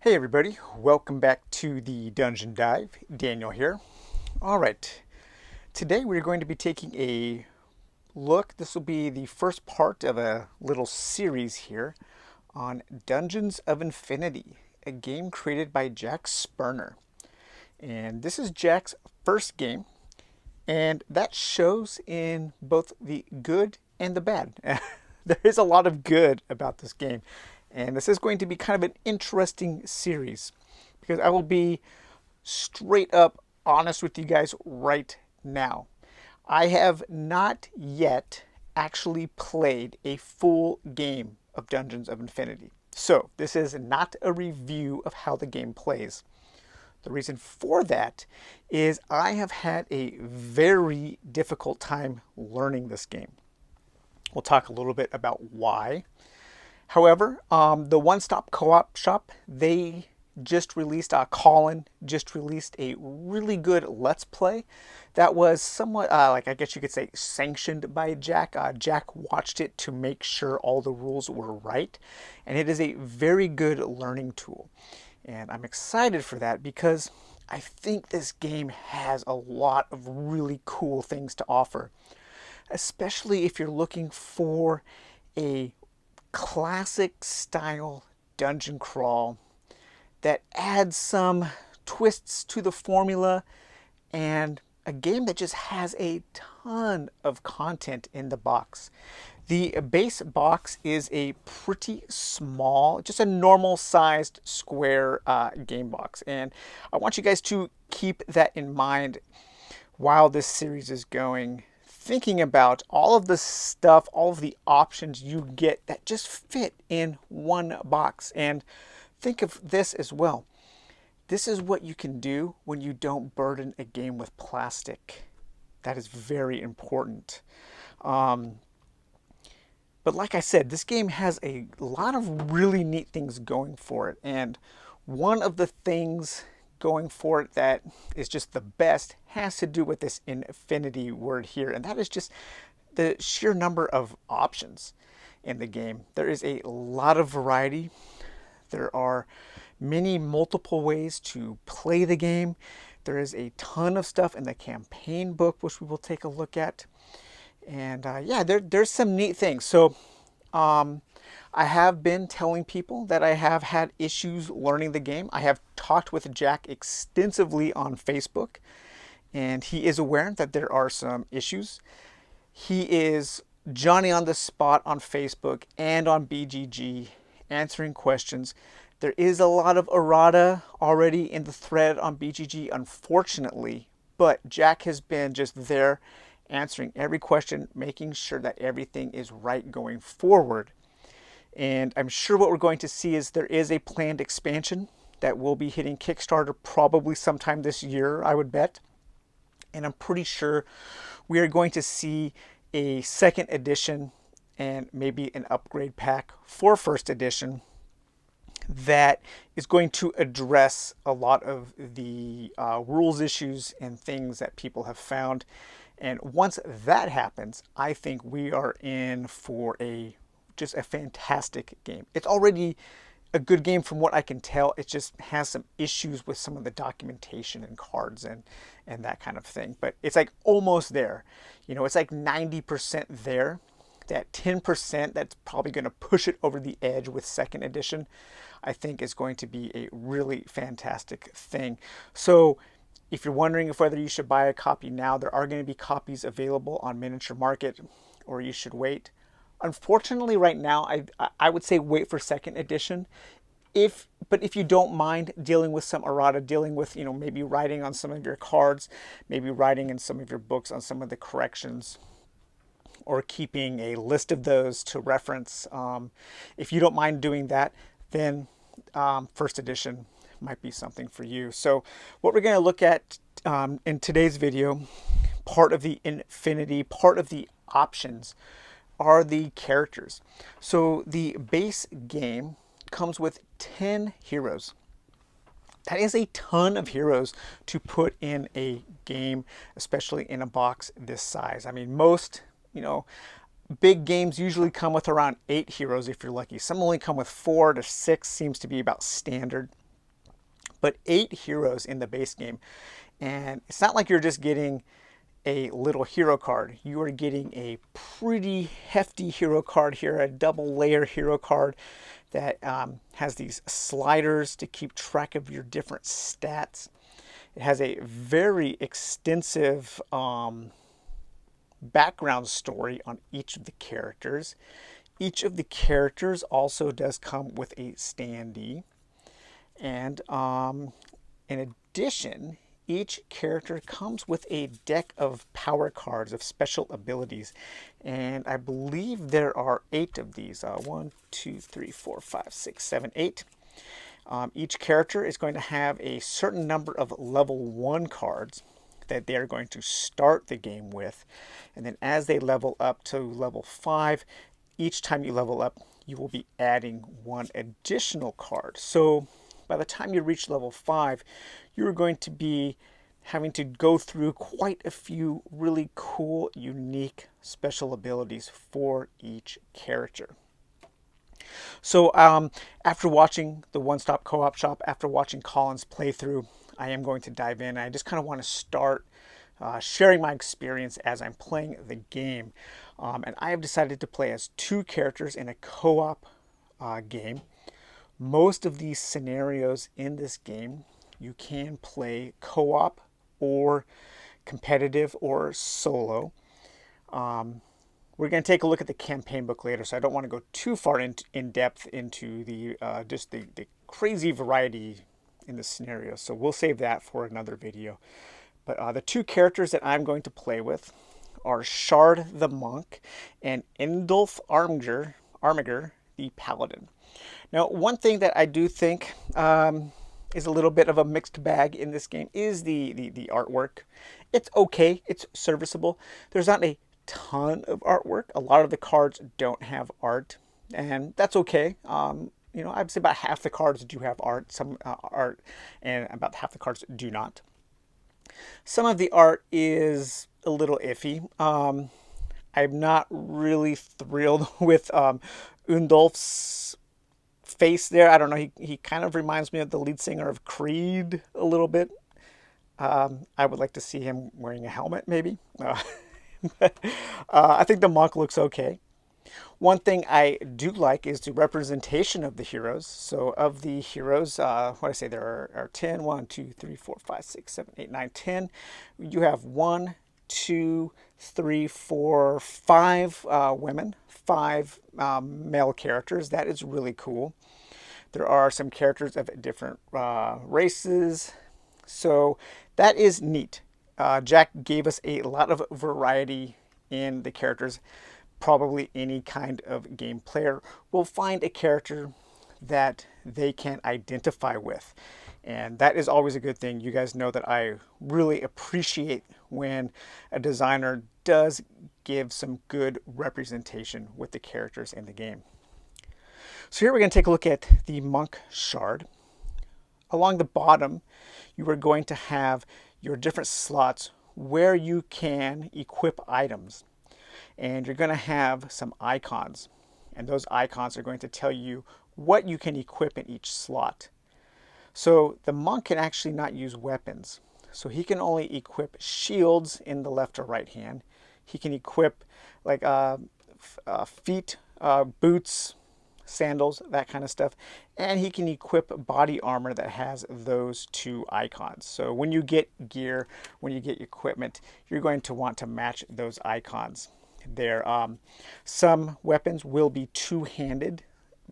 Hey everybody, welcome back to the Dungeon Dive. Daniel here. All right, today we're going to be taking a look. This will be the first part of a little series here on Dungeons of Infinity, a game created by Jack Sperner. And this is Jack's first game, and that shows in both the good and the bad. There is a lot of good about this game, and this is going to be kind of an interesting series because I will be straight up honest with you guys right now. I have not yet actually played a full game of Dungeons of Infinity. So, this is not a review of how the game plays. The reason for that is I have had a very difficult time learning this game. We'll talk a little bit about why. However, the One Stop Co-op Shop, they just released, Colin just released a really good Let's Play that was somewhat, like I guess you could say, sanctioned by Jack. Jack watched it to make sure all the rules were right, and it is a very good learning tool. And I'm excited for that because I think this game has a lot of really cool things to offer, especially if you're looking for a classic style dungeon crawl that adds some twists to the formula and a game that just has a ton of content in the box. The base box is a pretty small, just a normal sized square game box. And I want you guys to keep that in mind while this series is going, thinking about all of the stuff, all of the options you get that just fit in one box. And think of this as well. This is what you can do when you don't burden a game with plastic. That is very important. But like I said, this game has a lot of really neat things going for it. And one of the things going for it that is just the best has to do with this infinity word here. And that is just the sheer number of options in the game. There is a lot of variety. There are many multiple ways to play the game. There is a ton of stuff in the campaign book, which we will take a look at. And yeah, there's some neat things. So I have been telling people that I have had issues learning the game. I have talked with Jack extensively on Facebook, and he is aware that there are some issues. He is Johnny on the spot on Facebook and on BGG, answering questions. There is a lot of errata already in the thread on BGG, unfortunately, but Jack has been just there answering every question, making sure that everything is right going forward. And I'm sure what we're going to see is there is a planned expansion that will be hitting Kickstarter probably sometime this year, I would bet. And I'm pretty sure we are going to see a second edition and maybe an upgrade pack for first edition that is going to address a lot of the rules issues and things that people have found. And once that happens, I think we are in for just a fantastic game. It's already a good game from what I can tell. It just has some issues with some of the documentation and cards and that kind of thing. But it's like almost there. You know, it's like 90% there. That 10% that's probably going to push it over the edge with second edition, I think is going to be a really fantastic thing. So if you're wondering if whether you should buy a copy now, there are going to be copies available on Miniature Market, or you should wait. Unfortunately, right now, I would say wait for second edition. But if you don't mind dealing with some errata, dealing with, you know, maybe writing on some of your cards, maybe writing in some of your books on some of the corrections, or keeping a list of those to reference, if you don't mind doing that, then first edition might be something for you. So what we're going to look at in today's video, part of the infinity, part of the options, are the characters. So the base game comes with 10 heroes. That is a ton of heroes to put in a game, especially in a box this size. I mean, most, you know, big games usually come with around 8 heroes if you're lucky. Some only come with 4 to 6, seems to be about standard. but 8 heroes in the base game. And it's not like you're just getting a little hero card. You are getting a pretty hefty hero card here, a double layer hero card that has these sliders to keep track of your different stats. It has a very extensive background story on each of the characters. Each of the characters also does come with a standee. And in addition, each character comes with a deck of power cards of special abilities. And I believe there are 8 of these. 1, 2, 3, 4, 5, 6, 7, 8. Each character is going to have a certain number of level 1 cards that they are going to start the game with. And then as they level up to level 5, each time you level up, you will be adding 1 additional card. So by the time you reach level 5, you're going to be having to go through quite a few really cool, unique special abilities for each character. So after watching the One Stop Co-op Shop, after watching Colin's playthrough, I am going to dive in. I just kind of want to start sharing my experience as I'm playing the game. And I have decided to play as 2 characters in a co-op game. Most of these scenarios in this game, you can play co-op or competitive or solo. We're going to take a look at the campaign book later, so I don't want to go too far in depth into the just the crazy variety in the scenario. So we'll save that for another video. But the 2 characters that I'm going to play with are Shard the Monk and Indulf Armiger the Paladin. Now, one thing that I do think is a little bit of a mixed bag in this game is the artwork. It's okay. It's serviceable. There's not a ton of artwork. A lot of the cards don't have art, and that's okay. You know, I'd say about half the cards do have art, some art, and about half the cards do not. Some of the art is a little iffy. I'm not really thrilled with Undulf's face there. I don't know. He kind of reminds me of the lead singer of Creed a little bit. I would like to see him wearing a helmet, maybe. I think the monk looks okay. One thing I do like is the representation of the heroes. So of the heroes, what I say, there are 10. 1, 2, 3, 4, 5, 6, 7, 8, 9, 10. You have 1, 2, 3, 4, 5 women, 5 male characters. That is really cool. There are some characters of different races. So that is neat. Jack gave us a lot of variety in the characters. Probably any kind of game player will find a character that they can identify with. And that is always a good thing. You guys know that I really appreciate when a designer does give some good representation with the characters in the game. So here we're going to take a look at the Monk Shard. Along the bottom, you are going to have your different slots where you can equip items. And you're going to have some icons. And those icons are going to tell you what you can equip in each slot. So the monk can actually not use weapons. So he can only equip shields in the left or right hand. He can equip like feet, boots, sandals, that kind of stuff. And he can equip body armor that has those 2 icons. So when you get gear, when you get equipment, you're going to want to match those icons. There, some weapons will be 2-handed.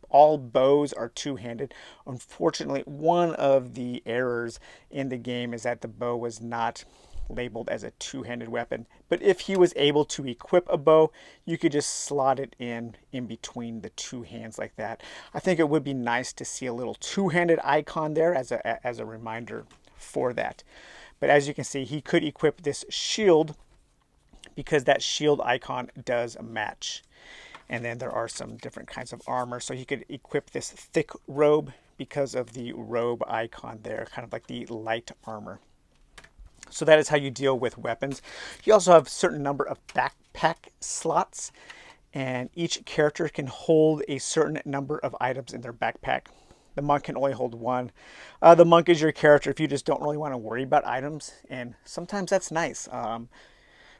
All bows are 2-handed. Unfortunately, one of the errors in the game is that the bow was not labeled as a 2-handed weapon. But if he was able to equip a bow, you could just slot it in between the 2 hands like that. I think it would be nice to see a little 2-handed icon there as a reminder for that. But as you can see, he could equip this shield because that shield icon does match. And then there are some different kinds of armor. So he could equip this thick robe because of the robe icon there, kind of like the light armor. So that is how you deal with weapons. You also have a certain number of backpack slots, and each character can hold a certain number of items in their backpack. the monk can only hold one. The monk is your character if you just don't really want to worry about items, and sometimes that's nice.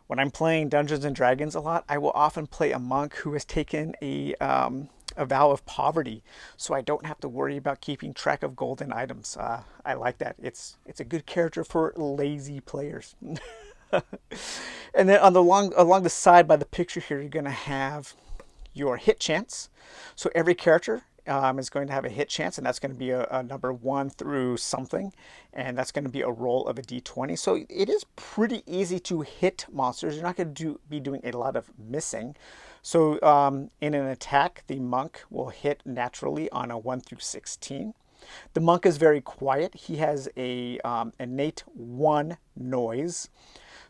When I'm playing Dungeons and Dragons a lot, I will often play a monk who has taken a vow of poverty, so I don't have to worry about keeping track of golden items. I like that. It's a good character for lazy players. And then along the side by the picture here, you're going to have your hit chance. So every character is going to have a hit chance, and that's going to be a number 1 through something, and that's going to be a roll of a d20. So it is pretty easy to hit monsters. You're not going to be doing a lot of missing. So in an attack, the monk will hit naturally on a 1 through 16. The monk is very quiet. He has a innate 1 noise.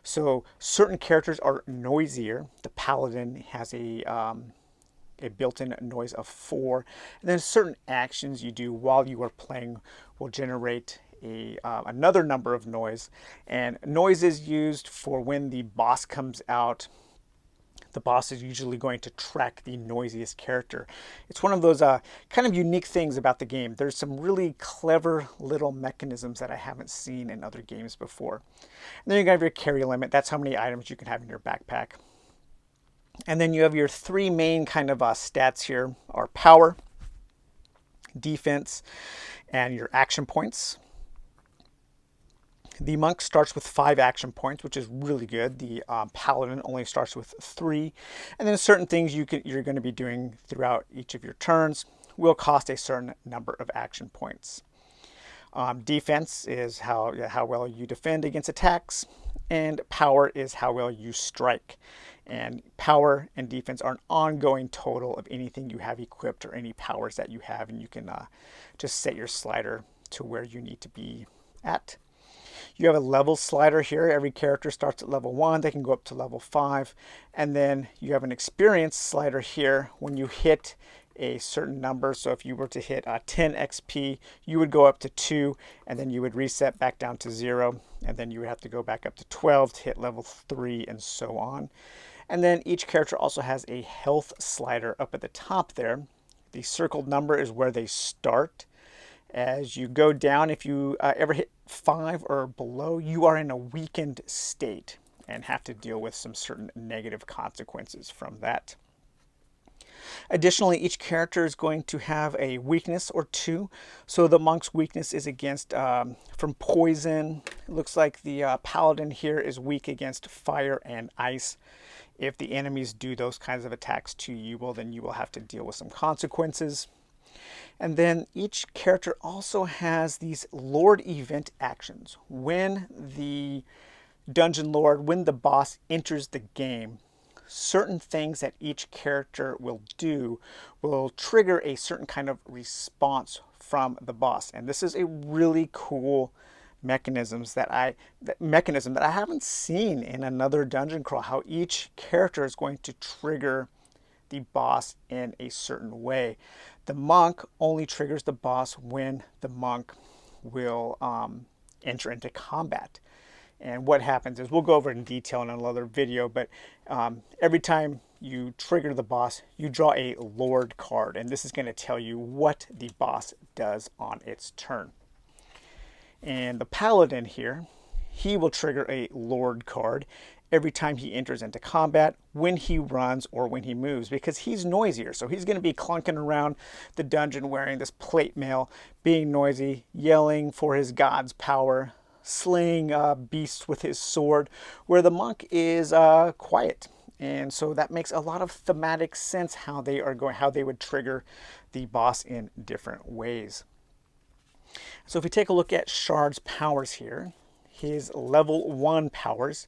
So certain characters are noisier. The paladin has a built-in noise of 4. And then certain actions you do while you are playing will generate another number of noise. And noise is used for when the boss comes out. The boss is usually going to track the noisiest character. It's one of those kind of unique things about the game. There's some really clever little mechanisms that I haven't seen in other games before. And then you have your carry limit. That's how many items you can have in your backpack. And then you have your 3 main kind of stats here are power, defense, and your action points. The monk starts with 5 action points, which is really good. The paladin only starts with 3. And then certain things you're going to be doing throughout each of your turns will cost a certain number of action points. Defense is how well you defend against attacks, and power is how well you strike. And power and defense are an ongoing total of anything you have equipped or any powers that you have, and you can just set your slider to where you need to be at. You have a level slider here. Every character starts at level 1. They can go up to level 5. And then you have an experience slider here. When you hit a certain number, so if you were to hit 10 XP, you would go up to 2, and then you would reset back down to 0, and then you would have to go back up to 12 to hit level 3, and so on. And then each character also has a health slider up at the top there. The circled number is where they start. As you go down, if you ever hit 5 or below, you are in a weakened state and have to deal with some certain negative consequences from that. Additionally, each character is going to have a weakness or 2. So the monk's weakness is against from poison. It looks like the paladin here is weak against fire and ice. If the enemies do those kinds of attacks to you, well, then you will have to deal with some consequences. And then each character also has these Lord event actions. When the Dungeon Lord, when the boss enters the game, certain things that each character will do will trigger a certain kind of response from the boss. And this is a really cool mechanism that I haven't seen in another dungeon crawl, how each character is going to trigger the boss in a certain way. The monk only triggers the boss when the monk will enter into combat. And what happens is, we'll go over it in detail in another video, but every time you trigger the boss, you draw a Lord card, and this is going to tell you what the boss does on its turn. And the paladin here, he will trigger a Lord card every time he enters into combat, when he runs, or when he moves, because he's noisier. So he's going to be clunking around the dungeon wearing this plate mail, being noisy, yelling for his god's power, slaying beasts with his sword, where the monk is quiet. And so that makes a lot of thematic sense how they would trigger the boss in different ways. So if we take a look at Shard's powers here, his level 1 powers.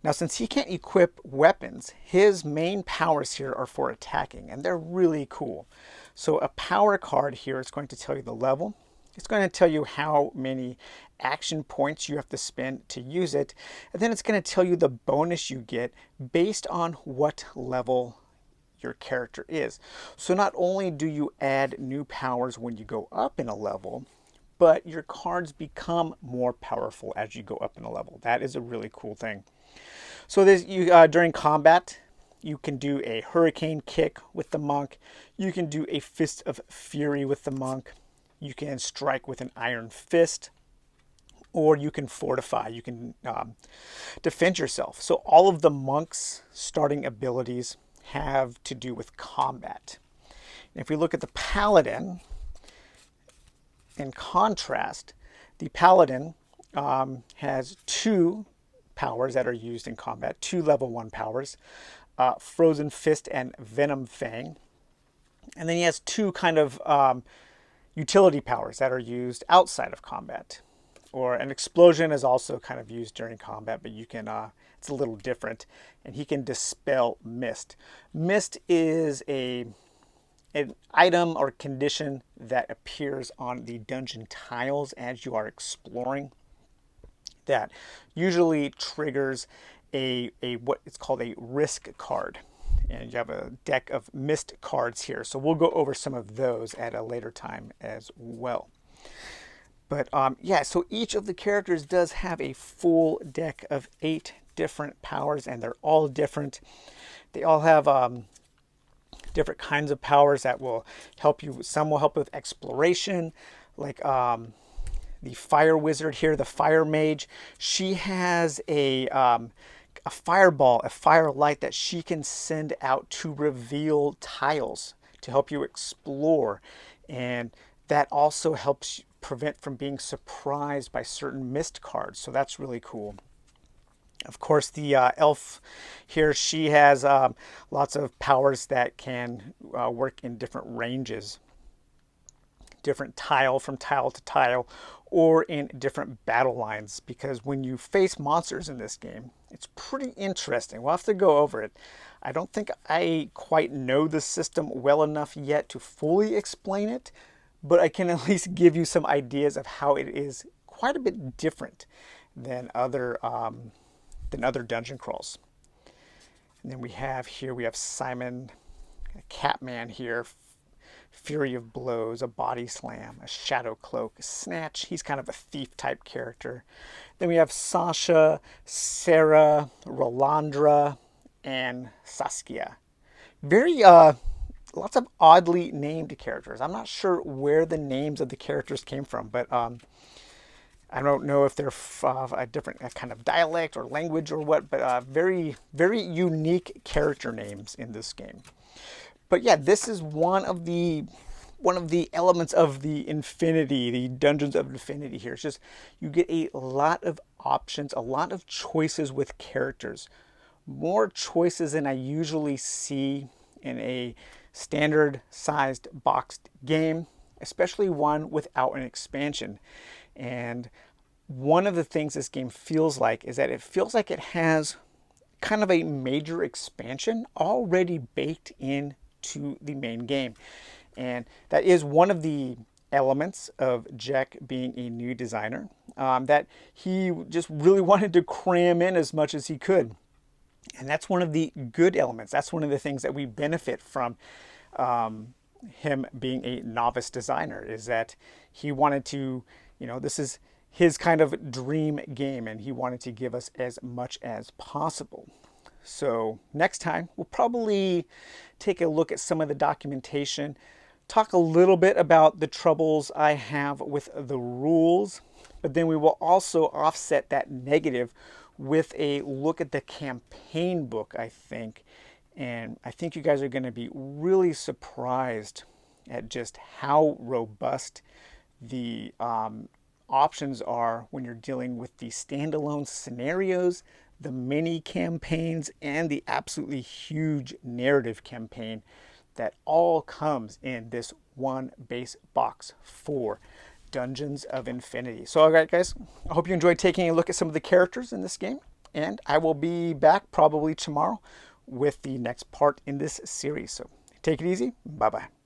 Now, since he can't equip weapons, his main powers here are for attacking, and they're really cool. So a power card here is going to tell you the level. It's going to tell you how many action points you have to spend to use it, and then it's going to tell you the bonus you get based on what level your character is. So not only do you add new powers when you go up in a level, but your cards become more powerful as you go up in a level. That is a really cool thing. So during combat, you can do a hurricane kick with the monk. You can do a fist of fury with the monk. You can strike with an iron fist, or you can fortify. You can defend yourself. So all of the monk's starting abilities have to do with combat. And if we look at the paladin, in contrast, the paladin has two powers that are used in combat, two level 1 powers, Frozen Fist and Venom Fang. And then he has two kind of utility powers that are used outside of combat. Or an explosion is also kind of used during combat, but you can, it's a little different. And he can dispel mist. Mist is an item or condition that appears on the dungeon tiles as you are exploring, that usually triggers a what it's called a risk card. And you have a deck of mist cards here. So we'll go over some of those at a later time as well. But yeah, so each of the characters does have a full deck of 8 different powers, and they're all different. They all have different kinds of powers that will help you. Some will help with exploration, like the fire wizard here, the fire mage. She has a fireball, a firelight that she can send out to reveal tiles to help you explore. And that also helps prevent from being surprised by certain mist cards. So that's really cool. Of course, the elf here, she has lots of powers that can work in different ranges, different tile from tile to tile, or in different battle lines, because when you face monsters in this game, it's pretty interesting. We'll have to go over it. I don't think I quite know the system well enough yet to fully explain it, but I can at least give you some ideas of how it is quite a bit different than other dungeon crawls. And then we have Simon, a Catman here, Fury of Blows, a Body Slam, a Shadow Cloak, a Snatch. He's kind of a thief type character. Then we have Sasha, Sarah, Rolandra, and Saskia. Very lots of oddly named characters. I'm not sure where the names of the characters came from, but I don't know if they're a different kind of dialect or language or what, but very, very unique character names in this game. But yeah, this is one of the elements of the Infinity, the Dungeons of Infinity here. It's just you get a lot of options, a lot of choices with characters. More choices than I usually see in a standard sized boxed game, especially one without an expansion. And one of the things this game feels like is that it feels like it has kind of a major expansion already baked into the main game. And that is one of the elements of Jack being a new designer, that he just really wanted to cram in as much as he could. And that's one of the good elements. That's one of the things that we benefit from him being a novice designer, is that he wanted to, this is his kind of dream game, and he wanted to give us as much as possible. So next time, we'll probably take a look at some of the documentation, talk a little bit about the troubles I have with the rules, but then we will also offset that negative with a look at the campaign book, I think. And I think you guys are going to be really surprised at just how robust the options are when you're dealing with the standalone scenarios, the mini campaigns, and the absolutely huge narrative campaign that all comes in this one base box for Dungeons of Infinity. So, all right, guys, I hope you enjoyed taking a look at some of the characters in this game, and I will be back probably tomorrow with the next part in this series. So take it easy. Bye-bye.